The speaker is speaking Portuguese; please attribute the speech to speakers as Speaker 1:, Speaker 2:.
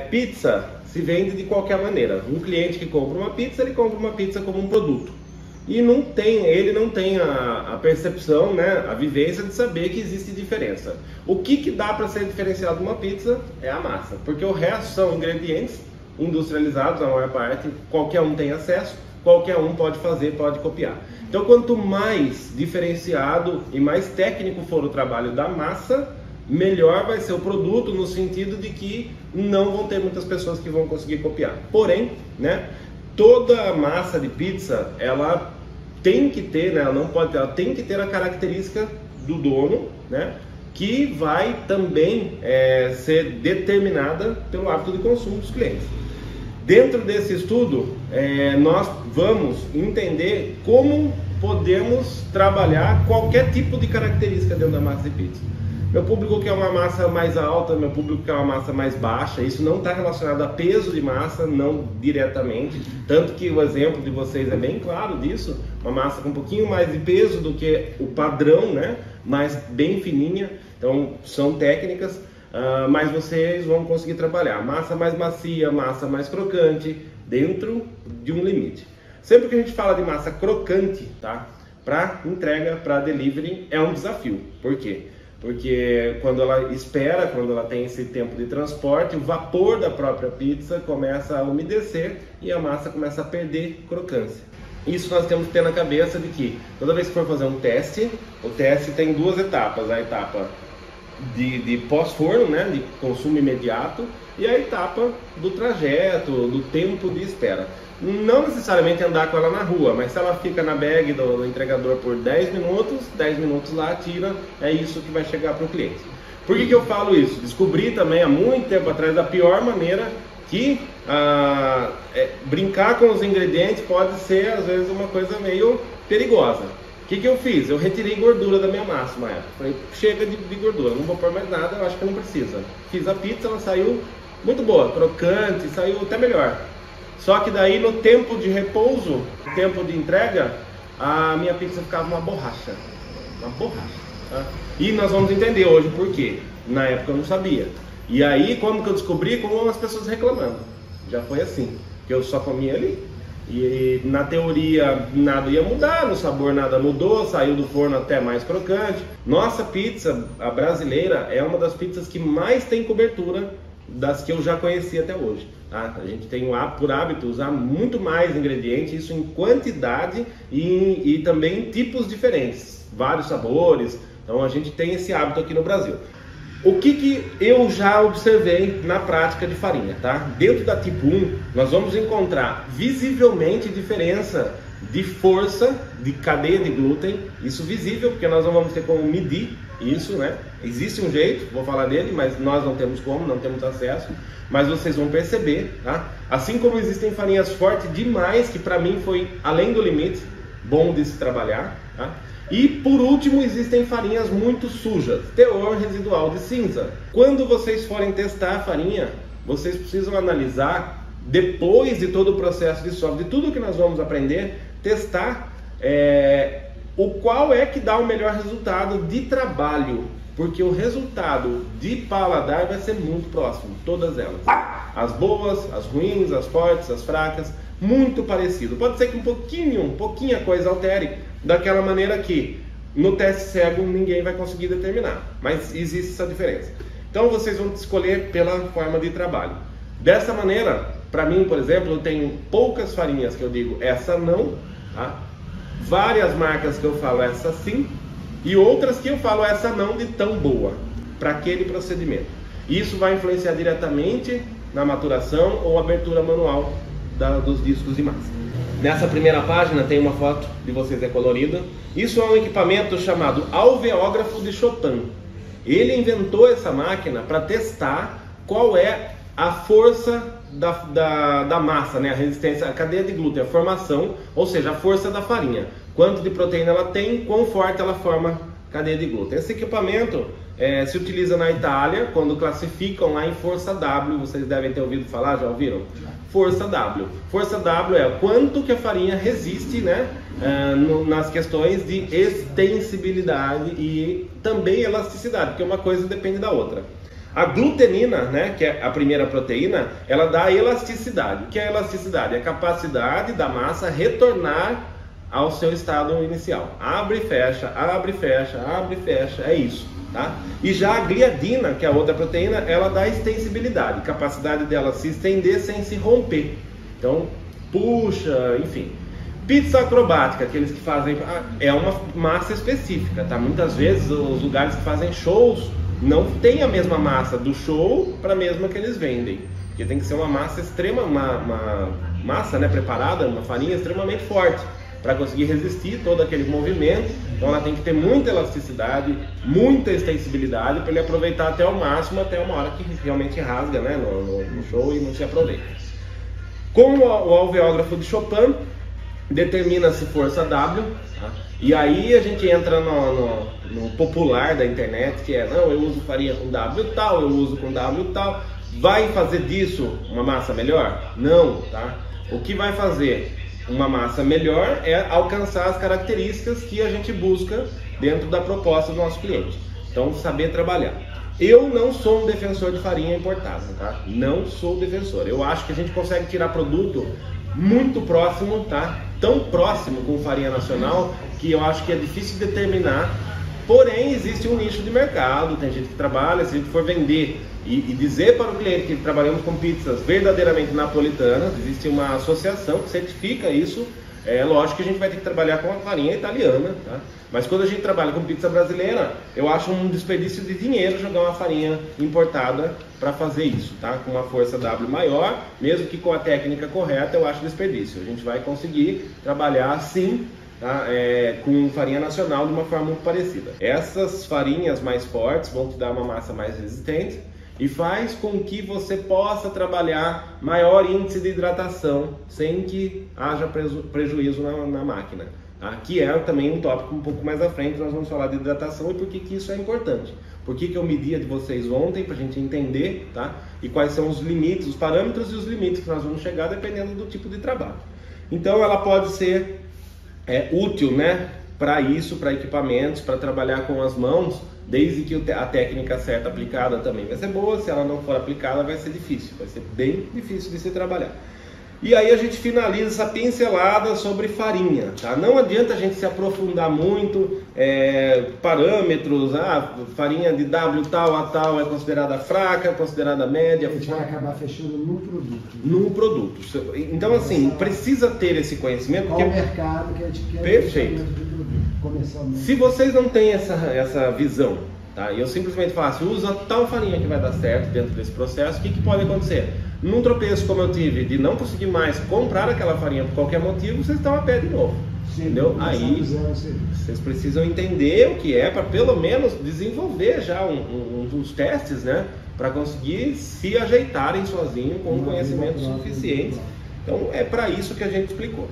Speaker 1: Pizza se vende de qualquer maneira. Um cliente que compra uma pizza, ele compra uma pizza como um produto. E ele não tem a percepção, né, a vivência de saber que existe diferença. O que dá para ser diferenciado de uma pizza é a massa, porque o resto são ingredientes industrializados, a maior parte, qualquer um tem acesso, qualquer um pode fazer, pode copiar. Então, quanto mais diferenciado e mais técnico for o trabalho da massa, melhor vai ser o produto, no sentido de que não vão ter muitas pessoas que vão conseguir copiar. Porém, né, toda massa de pizza, ela tem que ter, né, ela tem que ter a característica do dono, né, que vai também ser determinada pelo hábito de consumo dos clientes. Dentro desse estudo, nós vamos entender como podemos trabalhar qualquer tipo de característica dentro da massa de pizza. Meu público quer uma massa mais alta, meu público quer uma massa mais baixa. Isso não está relacionado a peso de massa, não diretamente. Tanto que o exemplo de vocês é bem claro disso. Uma massa com um pouquinho mais de peso do que o padrão, né? Mas bem fininha. Então, são técnicas, mas vocês vão conseguir trabalhar. Massa mais macia, massa mais crocante, dentro de um limite. Sempre que a gente fala de massa crocante, tá? Para entrega, para delivery, é um desafio. Por quê? Porque quando ela espera, quando ela tem esse tempo de transporte, o vapor da própria pizza começa a umedecer e a massa começa a perder crocância. Isso nós temos que ter na cabeça de que toda vez que for fazer um teste, o teste tem duas etapas. A etapa de pós-forno, né, de consumo imediato, e a etapa do trajeto, do tempo de espera. Não necessariamente andar com ela na rua, mas se ela fica na bag do entregador por 10 minutos lá tira, é isso que vai chegar para o cliente. Por que eu falo isso? Descobri também há muito tempo atrás a pior maneira que brincar com os ingredientes pode ser às vezes uma coisa meio perigosa. O que eu fiz? Eu retirei gordura da minha massa uma época. Falei, chega de gordura, não vou pôr mais nada, eu acho que não precisa. Fiz a pizza, ela saiu muito boa, crocante, saiu até melhor. Só que daí no tempo de repouso, no tempo de entrega, a minha pizza ficava uma borracha. Uma borracha. Tá? E nós vamos entender hoje por quê. Na época eu não sabia. E aí, como que eu descobri? Com as pessoas reclamando. Já foi assim, que eu só comia ali. E na teoria nada ia mudar, no sabor nada mudou, saiu do forno até mais crocante. Nossa pizza, a brasileira, é uma das pizzas que mais tem cobertura das que eu já conheci até hoje. Tá? A gente tem por hábito usar muito mais ingredientes, isso em quantidade e também em tipos diferentes, vários sabores. Então a gente tem esse hábito aqui no Brasil. O que eu já observei na prática de farinha, tá? Dentro da tipo 1, nós vamos encontrar visivelmente diferença de força, de cadeia de glúten, isso visível, porque nós não vamos ter como medir isso, né? Existe um jeito, vou falar dele, mas nós não temos como, não temos acesso, mas vocês vão perceber, tá? Assim como existem farinhas fortes demais, que para mim foi além do limite, bom de se trabalhar, tá? E por último, existem farinhas muito sujas, teor residual de cinza. Quando vocês forem testar a farinha, vocês precisam analisar, depois de todo o processo de software, de tudo que nós vamos aprender, testar o qual é que dá o melhor resultado de trabalho, porque o resultado de paladar vai ser muito próximo, todas elas. As boas, as ruins, as fortes, as fracas, muito parecido. Pode ser que pouquinho a coisa altere, daquela maneira que no teste cego ninguém vai conseguir determinar, mas existe essa diferença. Então vocês vão escolher pela forma de trabalho. Dessa maneira, para mim, por exemplo, eu tenho poucas farinhas que eu digo essa não, tá? Várias marcas que eu falo essa sim, e outras que eu falo essa não de tão boa, para aquele procedimento. Isso vai influenciar diretamente na maturação ou abertura manual dos discos de massa. Nessa primeira página tem uma foto de vocês colorida. Isso é um equipamento chamado alveógrafo de Chopin. Ele inventou essa máquina para testar qual é a força da massa, né? A resistência, a cadeia de glúten, a formação, ou seja, a força da farinha. Quanto de proteína ela tem, quão forte ela forma cadeia de glúten. Esse equipamento se utiliza na Itália, quando classificam lá em força W, vocês devem ter ouvido falar, já ouviram? Força W. Força W é quanto que a farinha resiste, né, nas questões de extensibilidade e também elasticidade, porque uma coisa depende da outra. A glutenina, né, que é a primeira proteína, ela dá elasticidade. O que é elasticidade? É a capacidade da massa retornar ao seu estado inicial. Abre e fecha, abre e fecha, abre e fecha, é isso, tá? E já a gliadina, que é a outra proteína, ela dá extensibilidade, capacidade dela se estender sem se romper. Então, puxa, enfim. Pizza acrobática, aqueles que fazem, é uma massa específica, tá? Muitas vezes os lugares que fazem shows não tem a mesma massa do show para a mesma que eles vendem, porque tem que ser uma massa extrema, uma massa, né, preparada, uma farinha extremamente forte para conseguir resistir todo aquele movimento. Então ela tem que ter muita elasticidade, muita extensibilidade para ele aproveitar até o máximo, até uma hora que realmente rasga, né, no show e não se aproveita. Com o alveógrafo de Chopin determina-se força W, tá? E aí a gente entra no popular da internet, que é, não, eu uso farinha com W tal, eu uso com W tal. Vai fazer disso uma massa melhor? Não, tá? O que vai fazer uma massa melhor é alcançar as características que a gente busca dentro da proposta do nosso cliente. Então, saber trabalhar. Eu não sou um defensor de farinha importada, tá? Não sou defensor. Eu acho que a gente consegue tirar produto muito próximo, tá? Tão próximo com farinha nacional que eu acho que é difícil determinar. Porém, existe um nicho de mercado, tem gente que trabalha. Se a gente for vender e dizer para o cliente que trabalhamos com pizzas verdadeiramente napolitanas, existe uma associação que certifica isso. É lógico que a gente vai ter que trabalhar com a farinha italiana, tá? Mas quando a gente trabalha com pizza brasileira, eu acho um desperdício de dinheiro jogar uma farinha importada para fazer isso, tá? Com uma força W maior, mesmo que com a técnica correta, eu acho desperdício. A gente vai conseguir trabalhar sim, tá? Com farinha nacional de uma forma muito parecida. Essas farinhas mais fortes vão te dar uma massa mais resistente e faz com que você possa trabalhar maior índice de hidratação sem que haja prejuízo na máquina, tá? Que é também um tópico um pouco mais à frente, nós vamos falar de hidratação e por que isso é importante. Por que eu medi a de vocês ontem, para a gente entender, tá? E quais são os limites, os parâmetros e os limites que nós vamos chegar dependendo do tipo de trabalho. Então ela pode ser útil, né? Para isso, para equipamentos, para trabalhar com as mãos, desde que a técnica certa aplicada também vai ser boa. Se ela não for aplicada, vai ser difícil, vai ser bem difícil de se trabalhar. E aí a gente finaliza essa pincelada sobre farinha, tá? Não adianta a gente se aprofundar muito, parâmetros, farinha de W tal a tal é considerada fraca, considerada média.
Speaker 2: A gente vai acabar fechando num produto.
Speaker 1: Num produto. Então assim, precisa ter esse conhecimento.
Speaker 2: Qual o mercado que a gente quer.
Speaker 1: Perfeito. Se vocês não têm essa visão, tá? E eu simplesmente faço, usa tal farinha que vai dar certo dentro desse processo, o que pode acontecer? Num tropeço como eu tive, de não conseguir mais comprar aquela farinha por qualquer motivo, vocês estão a pé de novo. Sim, entendeu? Aí vocês precisam entender o que é, para pelo menos desenvolver já uns testes, né? Para conseguir se ajeitarem sozinho com um conhecimento suficiente. Então é para isso que a gente explicou.